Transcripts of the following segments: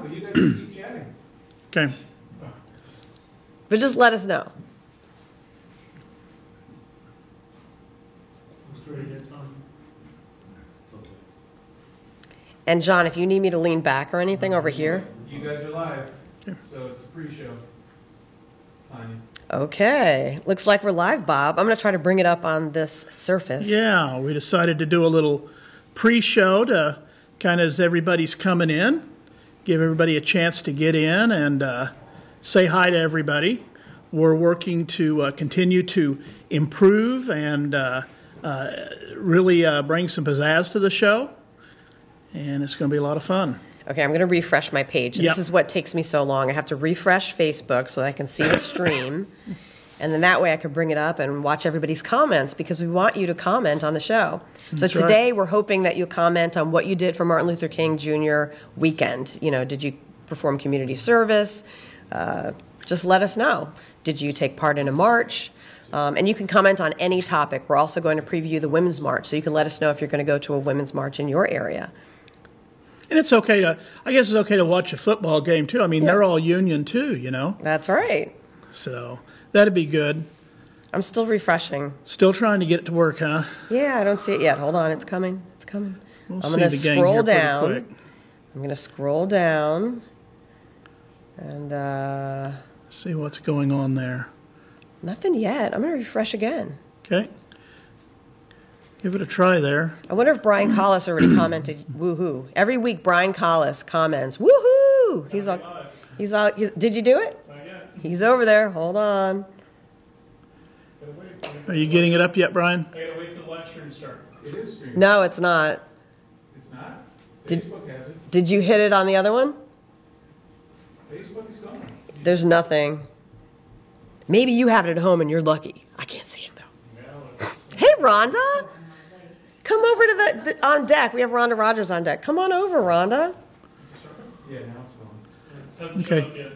but you guys can keep chatting. Okay. But just let us know. And John, if you need me to lean back or anything over here. You guys are live, so it's a pre-show. Tanya. Okay. Looks like we're live, Bob. I'm going to try to bring it up on this surface. Yeah, we decided to do a little pre-show to kind of as everybody's coming in, give everybody a chance to get in and say hi to everybody. We're working to continue to improve and really bring some pizzazz to the show, and it's going to be a lot of fun. Okay, I'm going to refresh my page. Yep. This is what takes me so long. I have to refresh Facebook so that I can see the stream, and then that way I can bring it up and watch everybody's comments because we want you to comment on the show. So That's today right. we're hoping that you'll comment on what you did for Martin Luther King Jr. weekend. You know, did you perform community service? Just let us know. Did you take part in a march? And you can comment on any topic. We're also going to preview the Women's March, so you can let us know if you're going to go to a Women's March in your area. And it's okay to, I guess it's okay to watch a football game too. I mean, they're all union too, you know. That's right. So that'd be good. I'm still refreshing. Still trying to get it to work, huh? Yeah, I don't see it yet. Hold on, it's coming. It's coming. We'll I'm see going to the gang scroll here pretty down. quick. I'm going to scroll down and See what's going on there. nothing yet. I'm going to refresh again. Okay. Give it a try there. I wonder if Brian Collis already commented woohoo. Every week Brian Collis comments woohoo. He's all did you do it? Not yet. He's over there. Hold on. Are you getting it up yet, Brian? I gotta wait for the live stream to start. It is streaming. No, it's not. It's not? Did- Facebook has it. Did you hit it on the other one? Facebook is gone. There's nothing. Maybe you have it at home and you're lucky. I can't see it though. Hey, Rhonda. Come over to the on deck. We have Rhonda Rogers on deck. Come on over, Rhonda. Yeah, now it's gone. Hasn't Okay. shown up yet.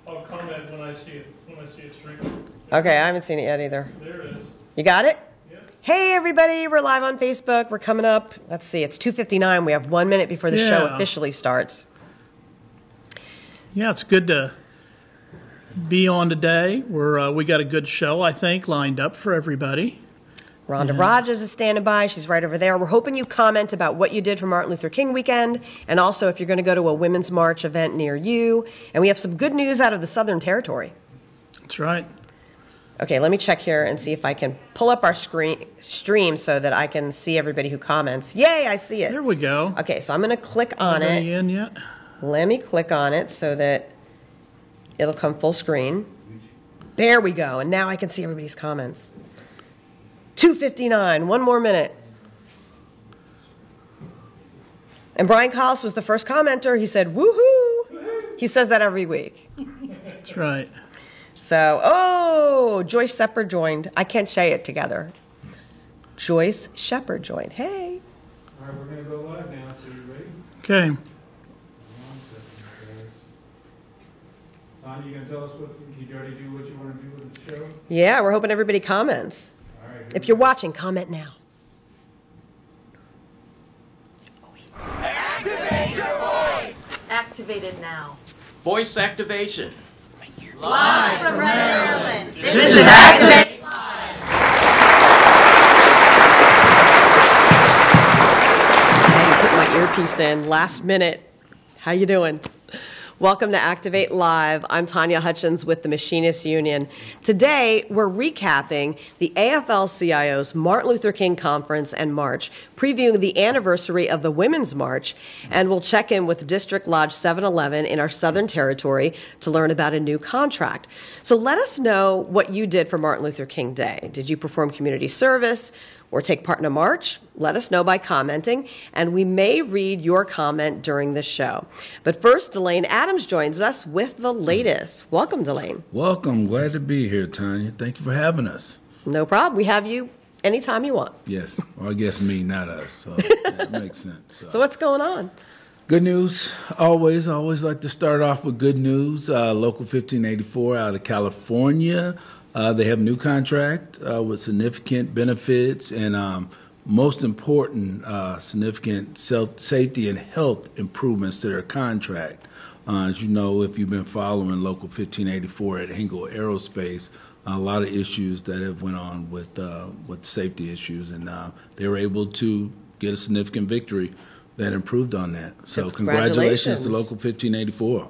I'll comment when I see it. When I see it streaming. Okay, I haven't seen it yet either. There it is. You got it? Yep. Hey, everybody. We're live on Facebook. We're coming up. Let's see. It's 2:59. We have 1 minute before the show Yeah. officially starts. Yeah, it's good to be on today. We got a good show, I think, lined up for everybody. Rhonda Rogers is standing by. She's right over there. We're hoping you comment about what you did for Martin Luther King weekend, and also if you're going to go to a Women's March event near you. And we have some good news out of the Southern Territory. That's right. Okay, let me check here and see if I can pull up our stream so that I can see everybody who comments. Yay, I see it. There we go. Okay, so I'm going to click on Anybody it. in yet? Let me click on it so that it'll come full screen. There we go. And now I can see everybody's comments. 2:59, 1 more minute. And Brian Collis was the first commenter. He said, woohoo. He says that every week. That's right. So, oh, Joyce Shepard joined. I can't say it together. Joyce Shepard joined. Hey. All right, we're going to go live now, so you ready? Okay. 1 second, guys. Tanya, you going to tell us what you already do, what you want to do with the show? Yeah, we're hoping everybody comments. All right. If you're watching, comment now. Activate your voice! Activated now. Voice activation. Live from Red Maryland. This is Activate. I put my earpiece in last minute. How you doing? Welcome to Activate Live. I'm Tanya Hutchins with the Machinists Union. Today, we're recapping the AFL-CIO's Martin Luther King Conference and March, previewing the anniversary of the Women's March, and we'll check in with District Lodge 711 in our Southern Territory to learn about a new contract. So let us know what you did for Martin Luther King Day. Did you perform community service or take part in a march? Let us know by commenting, and we may read your comment during the show. But first, Delane Adams joins us with the latest. Welcome, Delane. Welcome. Glad to be here, Tanya. Thank you for having us. No problem. We have you anytime you want. Yes. Well, I guess me, not us. So that makes sense. So what's going on? Good news. Always like to start off with good news. Local 1584 out of California. They have a new contract with significant benefits and, most important, significant safety and health improvements to their contract. As you know, if you've been following Local 1584 at Hingle Aerospace, a lot of issues that have went on with safety issues, and they were able to get a significant victory that improved on that. So congratulations to Local 1584.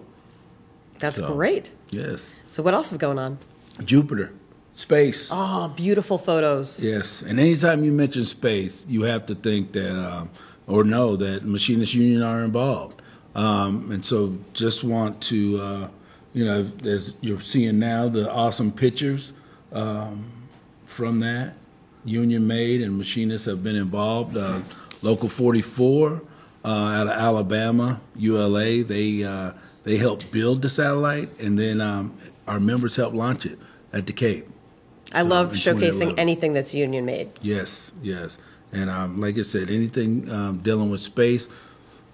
That's great. Yes. So what else is going on? Jupiter, space. Oh, beautiful photos. Yes, and anytime you mention space, you have to think that or know that Machinists Union are involved. And so just want to, as you're seeing now, the awesome pictures from that. Union made and machinists have been involved. Local 44 out of Alabama, ULA, they helped build the satellite, and then our members helped launch it at the Cape. I love showcasing anything that's union made. Yes, yes. And like I said, anything dealing with space,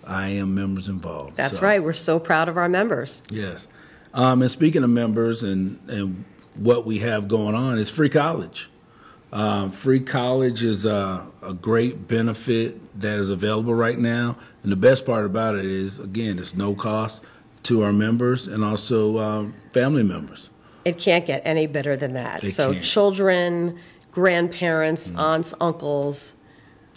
I am members involved. That's right. We're so proud of our members. Yes. And speaking of members and what we have going on, is free college. Free college is a great benefit that is available right now. And the best part about it is, again, it's no cost to our members and also family members. It can't get any better than that. So can't. Children, grandparents, aunts, uncles,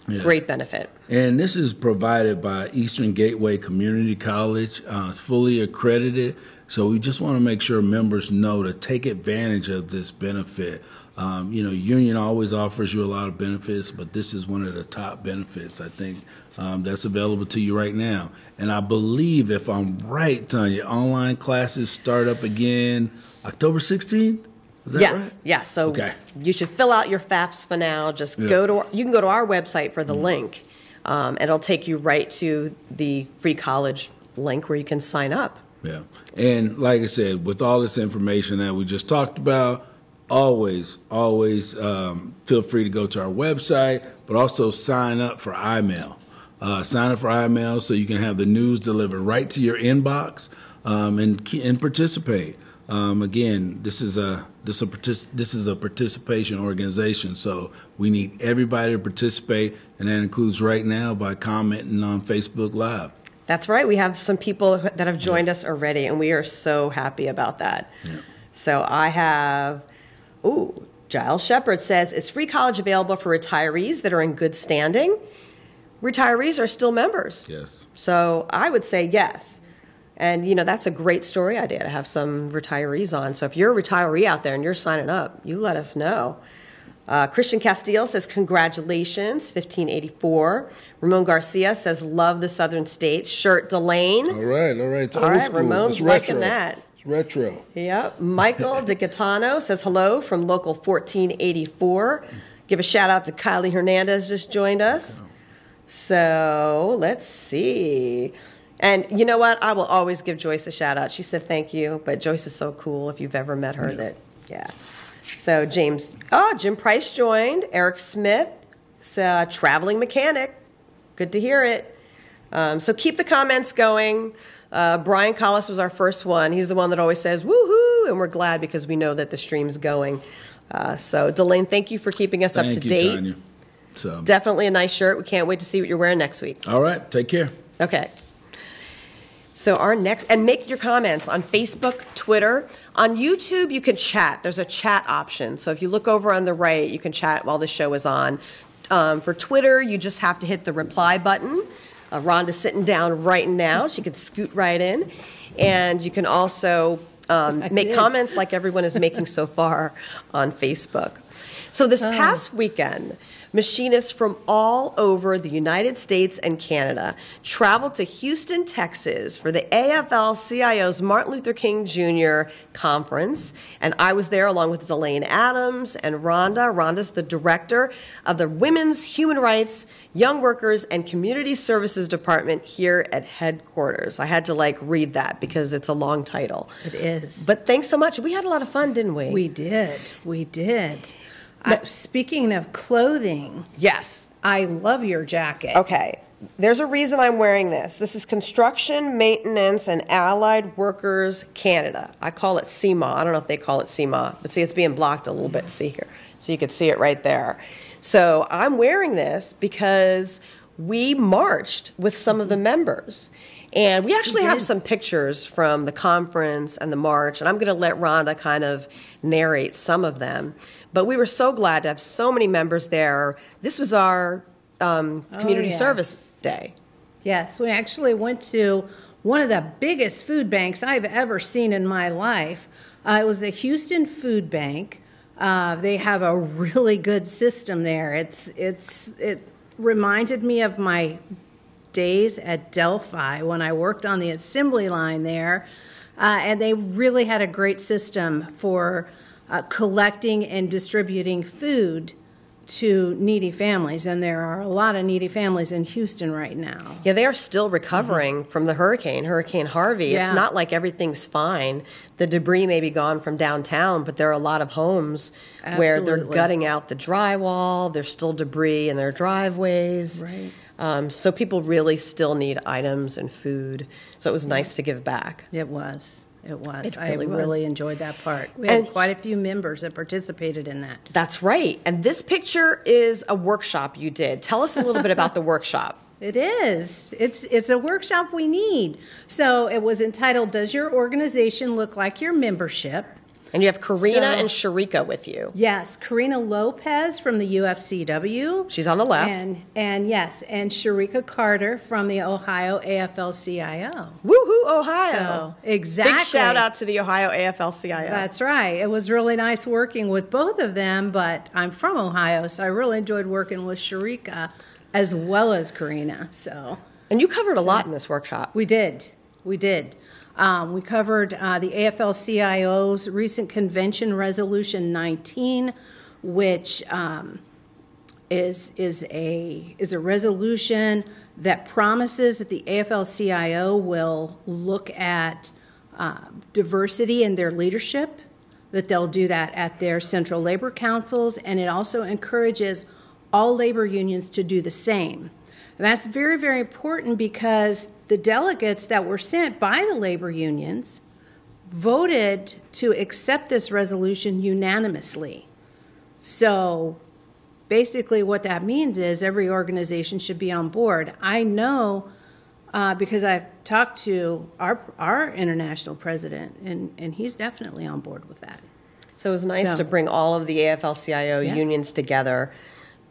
great benefit. And this is provided by Eastern Gateway Community College. It's fully accredited. So we just want to make sure members know to take advantage of this benefit. Union always offers you a lot of benefits, but this is one of the top benefits, I think, that's available to you right now. And I believe, if I'm right, Tanya, online classes start up again October 16th? Is that right? Yes. So you should fill out your FAFSA now. Just you can go to our website for the link. It'll take you right to the free college link where you can sign up. Yeah. And like I said, with all this information that we just talked about, always feel free to go to our website, but also sign up for iMail. Sign up for iMail so you can have the news delivered right to your inbox and participate. Again, this is a participation organization, so we need everybody to participate, and that includes right now by commenting on Facebook Live. That's right. We have some people that have joined us already, and we are so happy about that. Yeah. So I have, Giles Shepard says, is free college available for retirees that are in good standing? Retirees are still members. Yes. So I would say yes. And, that's a great story idea to have some retirees on. So if you're a retiree out there and you're signing up, you let us know. Christian Castile says, congratulations, 1584. Ramon Garcia says, love the Southern States. Shirt Delane. All right. It's all right, Ramon's liking that. It's retro. Yep. Michael DeCatano says, hello from Local 1484. Give a shout out to Kylie Hernandez, just joined us. So let's see. And you know what? I will always give Joyce a shout out. She said thank you, but Joyce is so cool if you've ever met her. So Jim Price joined. Eric Smith, traveling mechanic. Good to hear it. So keep the comments going. Brian Collis was our first one. He's the one that always says woohoo, and we're glad because we know that the stream's going. So Delane, thank you for keeping us up to date. Thank you, Tanya. So definitely a nice shirt. We can't wait to see what you're wearing next week. All right, take care. Okay. So our next, and make your comments on Facebook, Twitter. On YouTube, you can chat. There's a chat option. So if you look over on the right, you can chat while the show is on. For Twitter, you just have to hit the reply button. Rhonda's sitting down right now. She can scoot right in. And you can also make comments like everyone is making so far on Facebook. So this past weekend, machinists from all over the United States and Canada traveled to Houston, Texas for the AFL-CIO's Martin Luther King Jr. Conference. And I was there along with Delane Adams and Rhonda. Rhonda's the director of the Women's Human Rights, Young Workers, and Community Services Department here at headquarters. I had to read that because it's a long title. It is. But thanks so much. We had a lot of fun, didn't we? We did. Speaking of clothing. Yes. I love your jacket. Okay. There's a reason I'm wearing this. This is Construction, Maintenance, and Allied Workers Canada. I call it CMA. I don't know if they call it CMA, but see, it's being blocked a little bit. See here. So you can see it right there. So I'm wearing this because we marched with some of the members. And we actually We have did. some pictures from the conference and the march, and I'm going to let Rhonda kind of narrate some of them. But we were so glad to have so many members there. This was our community yes. service day. Yes, we actually went to one of the biggest food banks I've ever seen in my life. It was the Houston Food Bank. They have a really good system there. It reminded me of my days at Delphi when I worked on the assembly line there, and they really had a great system for collecting and distributing food to needy families, and there are a lot of needy families in Houston right now. Yeah, they are still recovering from the Hurricane Harvey. Yeah. It's not like everything's fine. The debris may be gone from downtown, but there are a lot of homes where they're Absolutely. gutting out the drywall. There's still debris in their driveways. Right. So people really still need items and food. So it was nice to give back. It was. It was. It I really was. really enjoyed that part. We had And- quite a few members that participated in that. That's right. And this picture is a workshop you did. Tell us a little bit about the workshop. It is. It's a workshop we need. So it was entitled, Does Your Organization Look Like Your Membership? And you have Karina So- and Sharika with you. Yes, Karina Lopez from the UFCW. She's on the left. And yes, and Sharika Carter from the Ohio AFL-CIO. Woohoo, Ohio. So, exactly. Big shout out to the Ohio AFL-CIO. That's right. It was really nice working with both of them, but I'm from Ohio, so I really enjoyed working with Sharika as well as Karina. So And you covered a lot in this workshop. we did. We covered the AFL-CIO's recent convention resolution 19, which is a resolution that promises that the AFL-CIO will look at diversity in their leadership, that they'll do that at their central labor councils, and it also encourages all labor unions to do the same. And that's very, very important because the delegates that were sent by the labor unions voted to accept this resolution unanimously. So basically what that means is every organization should be on board. I know because I've talked to our international president, and he's definitely on board with that. So it was nice So- to bring all of the AFL-CIO Yeah. unions together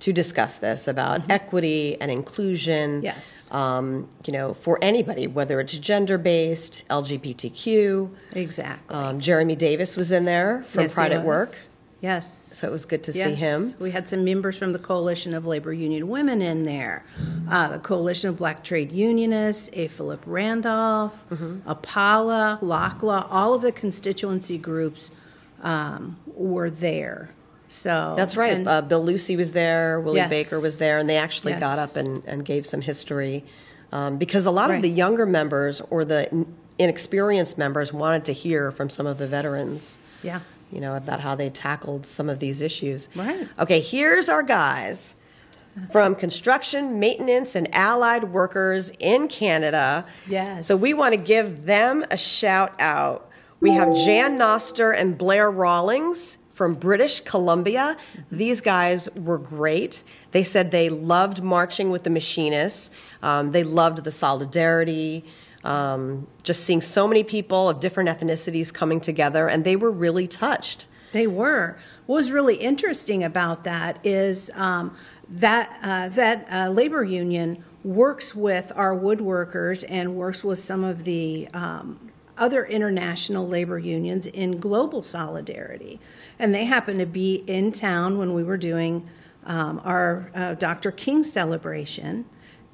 to discuss this about equity and inclusion. Yes. For anybody, whether it's gender-based, LGBTQ. Exactly. Jeremy Davis was in there from Yes, he Pride at was. Work, Yes. so it was good to see Yes. him. We had some members from the Coalition of Labor Union Women in there, the Coalition of Black Trade Unionists, A. Philip Randolph, APALA, LACLA, all of the constituency groups were there. So That's right. and- Bill Lucy was there, Willie Yes. Baker was there, and they actually got Yes. up and gave some history because a lot of Right. the younger members or the inexperienced members wanted to hear from some of the veterans. yeah. About how they tackled some of these issues. Right. Okay, here's our guys from construction, maintenance, and allied workers in Canada. Yes. So we want to give them a shout out. We have Jan Noster and Blair Rawlings from British Columbia. These guys were great. They said they loved marching with the machinists. They loved the solidarity. Just seeing so many people of different ethnicities coming together, and they were really touched. They were. What was really interesting about that is that labor union works with our woodworkers and works with some of the other international labor unions in global solidarity. And they happened to be in town when we were doing our Dr. King celebration,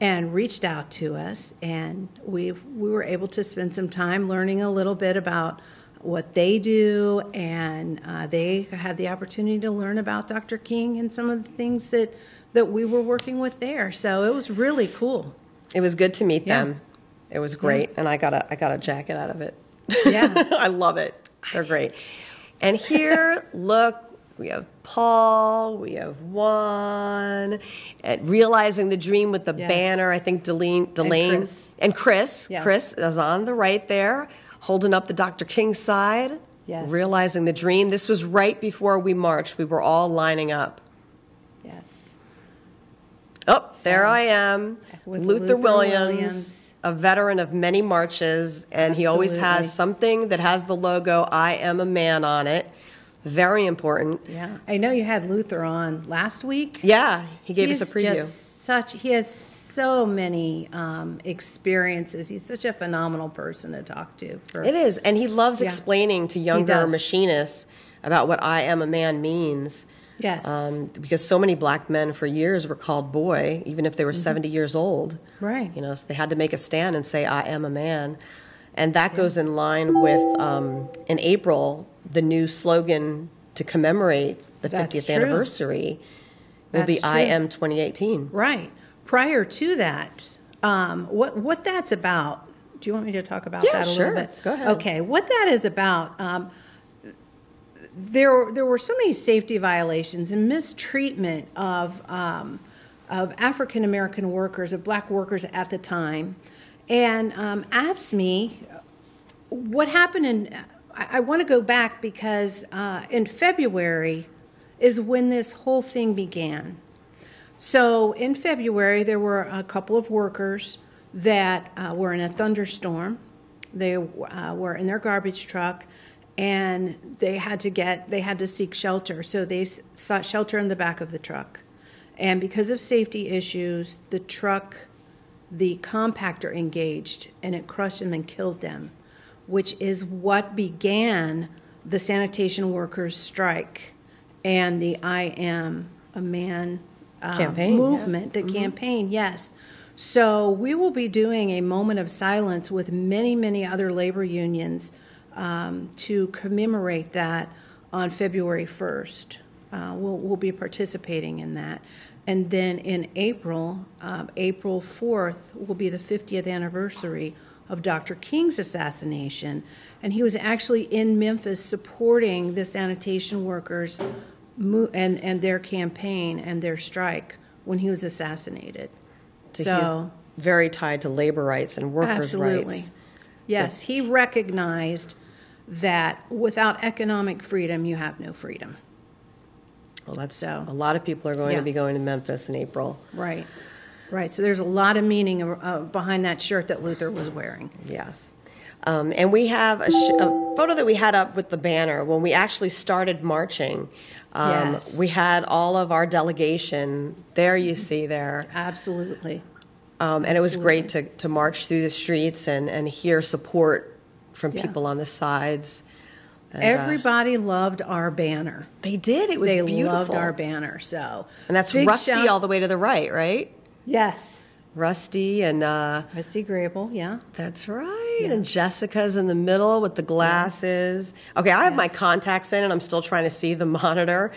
and reached out to us, and we were able to spend some time learning a little bit about what they do, and they had the opportunity to learn about Dr. King and some of the things that we were working with there. So it was really cool. It was good to meet Yeah. them. It was great, and I got a jacket out of it. Yeah. I love it. They're great. And here, look, we have Paul, we have Juan, at Realizing the Dream with the Yes. banner. I think Delane Chris. and Chris. Yes. Chris is on the right there, holding up the Dr. King side. Yes. Realizing the Dream. This was right before we marched. We were all lining up. Yes. Oh, there I am. With Luther Williams. a veteran of many marches, and he always Absolutely. has something that has the logo, I am a man, on it. Very important. Yeah, I know you had Luther on last week. Yeah, he gave us a He's preview. He has so many experiences. He's such a phenomenal person to talk to. It is, and he loves Yeah. explaining to He younger does. machinists about what I am a man means. Yes. Because so many black men for years were called boy, even if they were 70 years old. Right. You know, so they had to make a stand and say, I am a man. And that goes in line with, in April, the new slogan to commemorate the That's 50th true. anniversary will be That's I true. am 2018. Right. Prior to that, what that's about, do you want me to talk about Yeah, that a sure. little bit? Go ahead. Okay, what that is about, there were so many safety violations and mistreatment of African American workers, of black workers at the time, and asked me what happened in. I want to go back because in February is when this whole thing began. So in February, there were a couple of workers that were in a thunderstorm. They were in their garbage truck, and they had to seek shelter. So they sought shelter in the back of the truck. And because of safety issues, the compactor engaged, and it crushed them and killed them, which is what began the sanitation workers' strike and the I Am a Man Campaign, movement, the campaign, yes. So we will be doing a moment of silence with many, many other labor unions to commemorate that on February 1st. We'll be participating in that. And then in April, April 4th, will be the 50th anniversary of Dr. King's assassination. And he was actually in Memphis supporting the sanitation workers and their campaign and their strike when he was assassinated. So he's very tied to labor rights and workers' absolutely. rights. Yes, he recognized that without economic freedom, you have no freedom. Well, that's So- a lot of people are going Yeah. to be going to Memphis in April. Right, right. So there's a lot of meaning behind that shirt that Luther was wearing. Yes. And we have a photo that we had up with the banner when we actually started marching. Yes. We had all of our delegation there, you see there. Absolutely. And it was great to march through the streets and hear support from Yeah. people on the sides. And, Everybody loved our banner. they did. It was They beautiful. loved our banner. So, And that's big Rusty shout- all the way to the right, right? Yes, Rusty and Rusty Grable. Yeah. that's right. And Jessica's in the middle with the glasses. Okay, I have my contacts in and I'm still trying to see the monitor.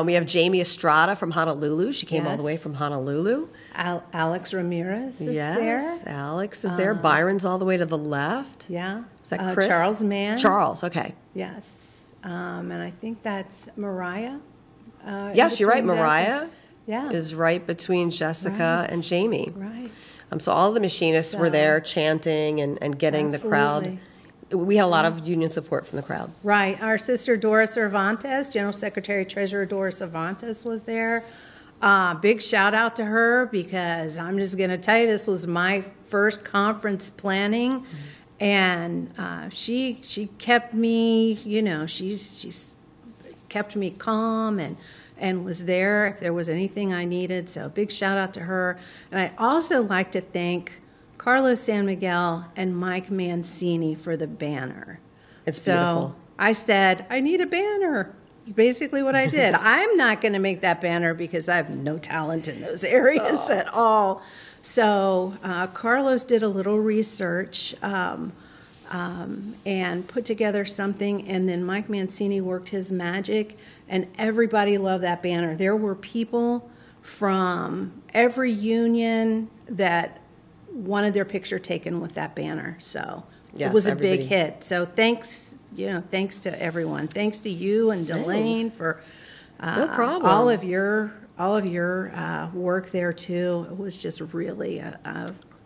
We have Jamie Estrada from Honolulu. She came all the way Yes. from Honolulu. Alex Ramirez is Yes, there. Alex is there. Byron's all the way to the left. Yeah. Is that Chris? Charles Mann. Charles, okay. Yes. And I think that's Mariah. Yes, you're right. between Mariah Jessica. Yeah. is right between Jessica Right. and Jamie. Right. So all of the machinists were So- there chanting and getting the crowd. Absolutely. We had a lot of union support from the crowd. Right. Our sister Dora Cervantes, General Secretary Treasurer Dora Cervantes was there. Big shout out to her because I'm just going to tell you, this was my first conference planning. And she kept me, she's kept me calm and was there if there was anything I needed. So big shout out to her. And I'd also like to thank Carlos San Miguel and Mike Mancini for the banner. It's beautiful. So I said, I need a banner. It's basically what I did. I'm not going to make that banner because I have no talent in those areas at all. So Carlos did a little research and put together something, and then Mike Mancini worked his magic, and everybody loved that banner. There were people from every union that wanted their picture taken with that banner. So Yes, it was a everybody. big hit. So thanks to everyone. Thanks to you and Delane for No problem. all of your work there too. It was just really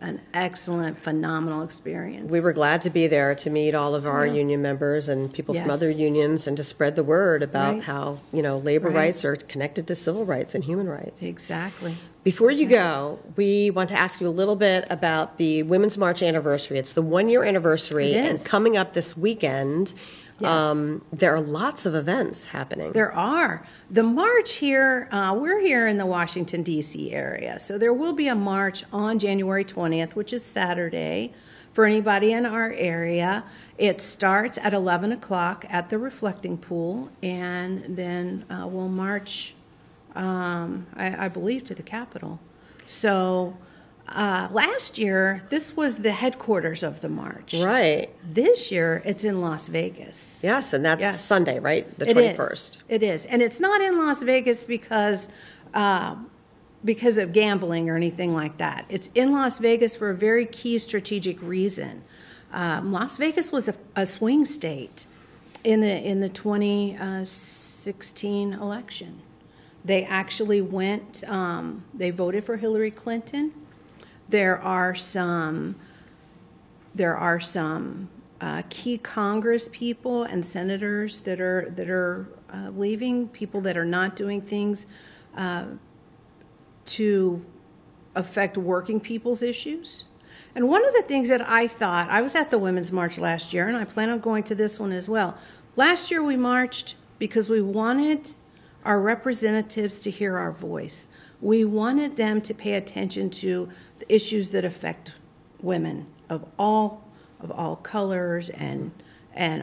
an excellent, phenomenal experience. We were glad to be there to meet all of our union members and people from Yes. other unions and to spread the word about Right. how, labor Right. rights are connected to civil rights and human rights. Exactly. Before you go, we want to ask you a little bit about the Women's March anniversary. It's the 1-year anniversary, It is. and coming up this weekend, Yes. there are lots of events happening. There are. The march here, we're here in the Washington, D.C. area. So there will be a march on January 20th, which is Saturday, for anybody in our area. It starts at 11 o'clock at the Reflecting Pool, and then we'll march, I believe, to the Capitol. So last year, this was the headquarters of the march. Right. This year, it's in Las Vegas. Yes, and that's Yes. Sunday, right? The It 21st. is. It is. And it's not in Las Vegas because of gambling or anything like that. It's in Las Vegas for a very key strategic reason. Las Vegas was a swing state in the 2016 election. They actually went, they voted for Hillary Clinton. There are some key Congress people and senators that are leaving, people that are not doing things to affect working people's issues. And one of the things that I thought, I was at the Women's March last year, and I plan on going to this one as well. Last year we marched because we wanted our representatives to hear our voice. We wanted them to pay attention to the issues that affect women of all colors and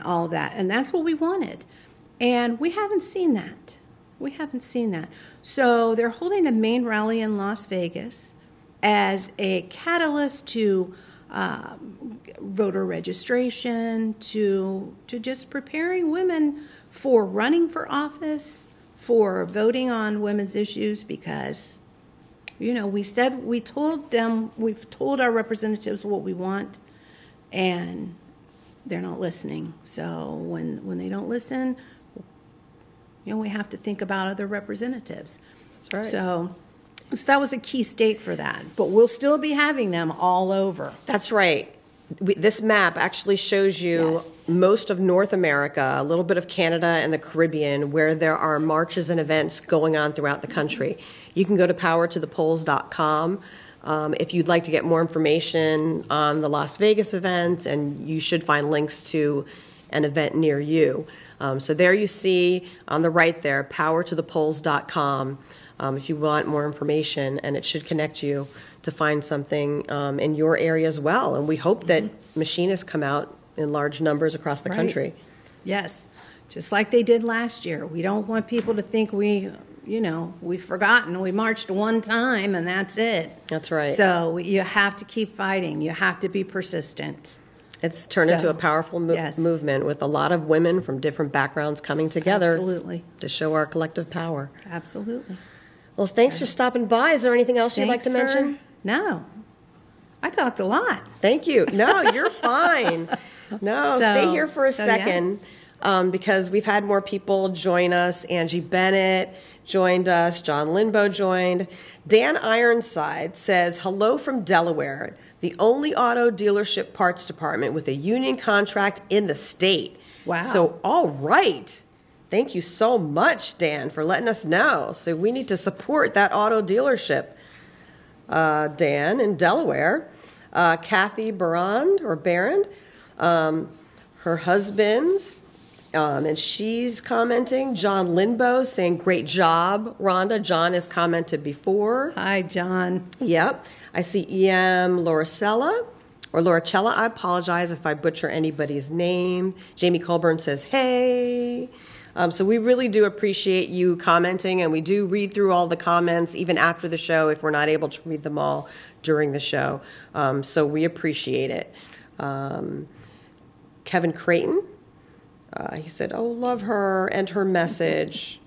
all that. And that's what we wanted. And we haven't seen that. We haven't seen that. So they're holding the main rally in Las Vegas as a catalyst to voter registration, to just preparing women for running for office, for voting on women's issues, because, we've told our representatives what we want, and they're not listening. So when they don't listen, we have to think about other representatives. That's right. So that was a key state for that. But we'll still be having them all over. That's right. This map actually shows you Yes. most of North America, a little bit of Canada and the Caribbean, where there are marches and events going on throughout the country. You can go to powertothepolls.com if you'd like to get more information on the Las Vegas event, and you should find links to an event near you. So there you see on the right there, powertothepolls.com, if you want more information, and it should connect you to find something in your area as well. And we hope that machinists come out in large numbers across the Right. country. Yes, just like they did last year. We don't want people to think we've forgotten. We marched one time and that's it. That's right. So you have to keep fighting. You have to be persistent. It's turned into So, a powerful yes. movement with a lot of women from different backgrounds coming together Absolutely. to show our collective power. Absolutely. Well, thanks for stopping by. Is there anything else you'd like to Thanks mention? No. I talked a lot. Thank you. No, you're fine. No, So- stay here for a so, yeah. second because we've had more people join us. Angie Bennett joined us. John Linbo joined. Dan Ironside says, hello from Delaware, the only auto dealership parts department with a union contract in the state. Wow. So, all right. Thank you so much, Dan, for letting us know. So we need to support that auto dealership. Dan in Delaware. Kathy Barond, her husband, and she's commenting. John Linbo saying, great job, Rhonda. John has commented before. Hi, John. Yep. I see E.M. Loricella. I apologize if I butcher anybody's name. Jamie Colburn says, hey. So we really do appreciate you commenting, and we do read through all the comments even after the show if we're not able to read them all during the show. So we appreciate it. Kevin Creighton, he said, oh, love her and her message.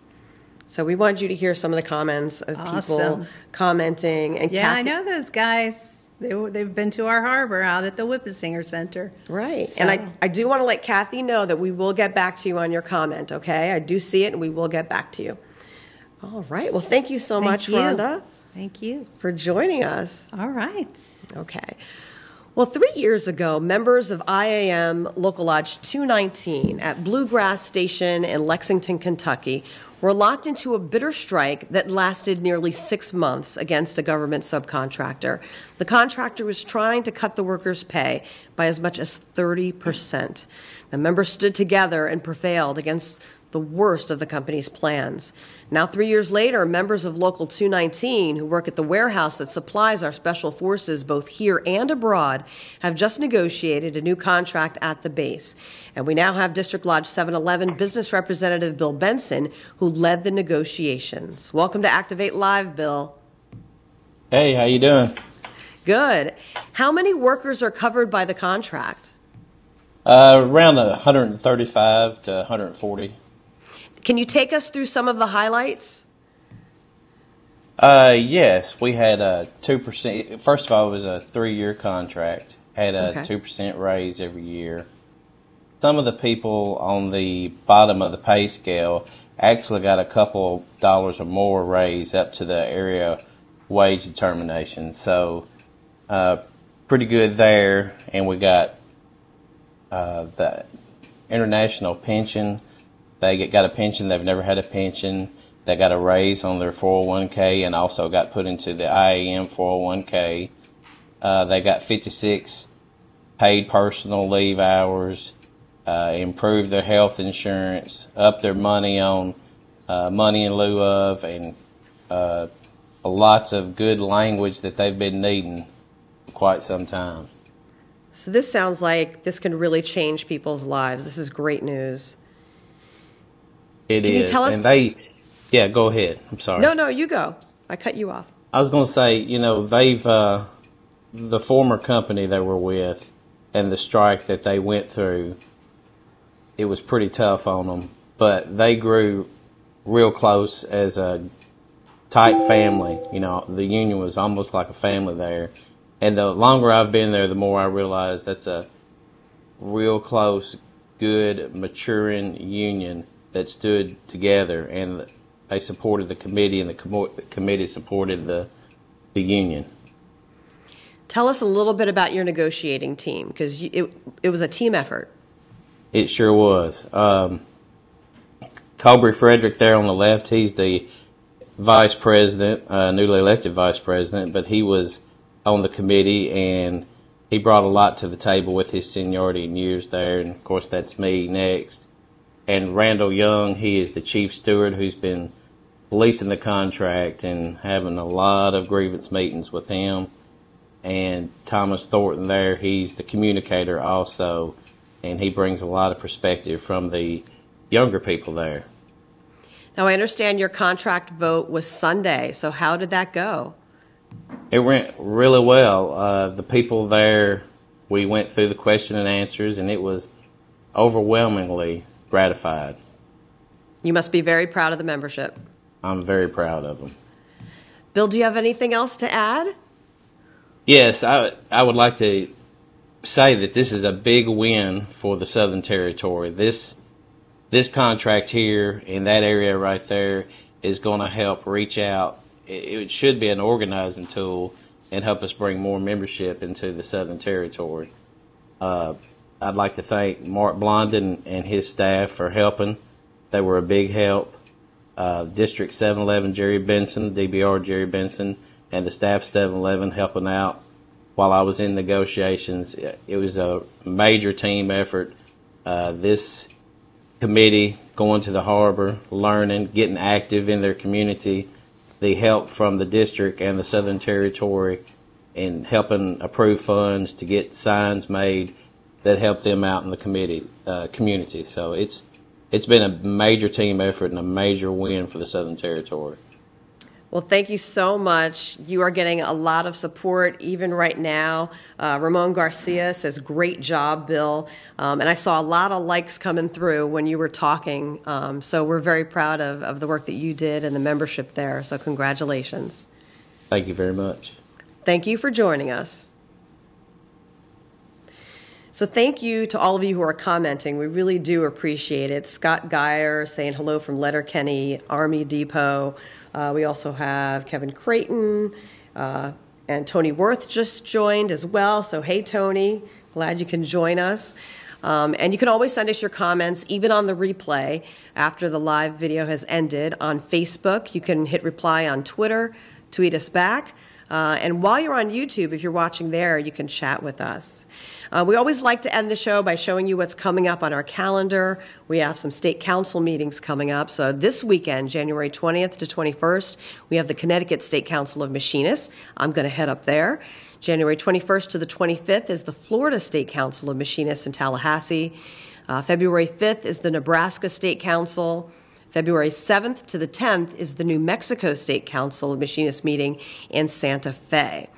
So we want you to hear some of the comments of people Awesome. commenting. And Yeah, I Kathy- know those guys. They've been to our harbor out at the Whippisinger Center. Right. So- And I do want to let Kathy know that we will get back to you on your comment, okay? I do see it, and we will get back to you. All right. Well, thank you so much, you. Rhonda, Thank you. for joining us. All right. Okay. Well, 3 years ago, members of IAM Local Lodge 219 at Bluegrass Station in Lexington, Kentucky, were locked into a bitter strike that lasted nearly 6 months against a government subcontractor. The contractor was trying to cut the workers' pay by as much as 30%. The members stood together and prevailed against the worst of the company's plans. Now, 3 years later, members of Local 219, who work at the warehouse that supplies our special forces both here and abroad, have just negotiated a new contract at the base. And we now have District Lodge 711 Business Representative Bill Benson, who led the negotiations. Welcome to Activate Live, Bill. Hey, how you doing? Good. How many workers are covered by the contract? Around 135 to 140. Can you take us through some of the highlights? Yes, we had a 2%. First of all, it was a 3-year contract. Had a 2% raise every year. Some of the people on the bottom of the pay scale actually got a couple dollars or more raise up to the area wage determination. So, pretty good there. And we got the international pension. They got a pension. They've never had a pension. They got a raise on their 401k and also got put into the IAM 401k. They got 56 paid personal leave hours, improved their health insurance, upped their money on money in lieu of, and lots of good language that they've been needing for quite some time. So this sounds like this can really change people's lives. This is great news. Can you tell us? And yeah, go ahead. I'm sorry. No, you go. I cut you off. I was going to say, they've, the former company they were with and the strike that they went through, it was pretty tough on them. But they grew real close as a tight family. The union was almost like a family there. And the longer I've been there, the more I realize that's a real close, good, maturing union that stood together, and they supported the committee, and the committee supported the union. Tell us a little bit about your negotiating team, because it was a team effort. It sure was. Colby Frederick there on the left, he's the vice president, newly elected vice president, but he was on the committee, and he brought a lot to the table with his seniority and years there, and of course that's me next. And Randall Young, he is the chief steward who's been policing the contract and having a lot of grievance meetings with him. And Thomas Thornton there, he's the communicator also, and he brings a lot of perspective from the younger people there. Now, I understand your contract vote was Sunday, so how did that go? It went really well. The people there, we went through the question and answers, and it was overwhelmingly gratified. You must be very proud of the membership. I'm very proud of them. Bill, do you have anything else to add? Yes, I would like to say that this is a big win for the Southern Territory. This contract here in that area right there is going to help reach out. It should be an organizing tool and help us bring more membership into the Southern Territory. I'd like to thank Mark Blondin and his staff for helping. They were a big help. District 711 Jerry Benson, DBR Jerry Benson, and the staff 711 helping out while I was in negotiations. It was a major team effort. This committee going to the harbor, learning, getting active in their community, the help from the district and the Southern Territory in helping approve funds to get signs made that help them out in the community. So it's been a major team effort and a major win for the Southern Territory. Well, thank you so much. You are getting a lot of support even right now. Ramon Garcia says, great job, Bill. And I saw a lot of likes coming through when you were talking. So we're very proud of the work that you did and the membership there. So congratulations. Thank you very much. Thank you for joining us. So thank you to all of you who are commenting. We really do appreciate it. Scott Geyer saying hello from Letterkenny, Army Depot. We also have Kevin Creighton and Tony Worth just joined as well. So hey, Tony, glad you can join us. And you can always send us your comments, even on the replay after the live video has ended on Facebook. You can hit reply on Twitter, tweet us back. And while you're on YouTube, if you're watching there, you can chat with us. We always like to end the show by showing you what's coming up on our calendar. We have some state council meetings coming up. So this weekend, January 20th to 21st, we have the Connecticut State Council of Machinists. I'm going to head up there. January 21st to the 25th is the Florida State Council of Machinists in Tallahassee. February 5th is the Nebraska State Council. February 7th to the 10th is the New Mexico State Council of Machinists meeting in Santa Fe.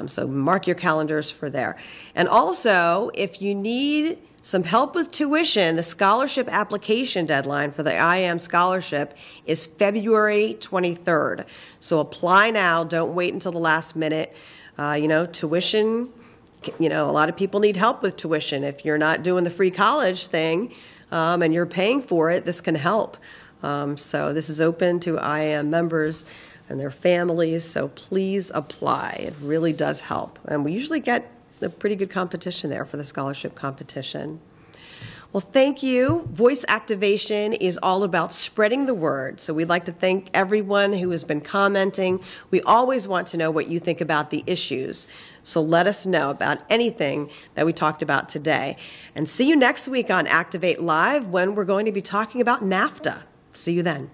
So mark your calendars for there. And also, if you need some help with tuition, the scholarship application deadline for the IAM scholarship is February 23rd. So apply now. Don't wait until the last minute. Tuition, a lot of people need help with tuition. If you're not doing the free college thing and you're paying for it, this can help. So this is open to IAM members and their families, so please apply. It really does help. And we usually get a pretty good competition there for the scholarship competition. Well, thank you. Voice activation is all about spreading the word. So we'd like to thank everyone who has been commenting. We always want to know what you think about the issues. So let us know about anything that we talked about today. And see you next week on Activate Live when we're going to be talking about NAFTA. See you then.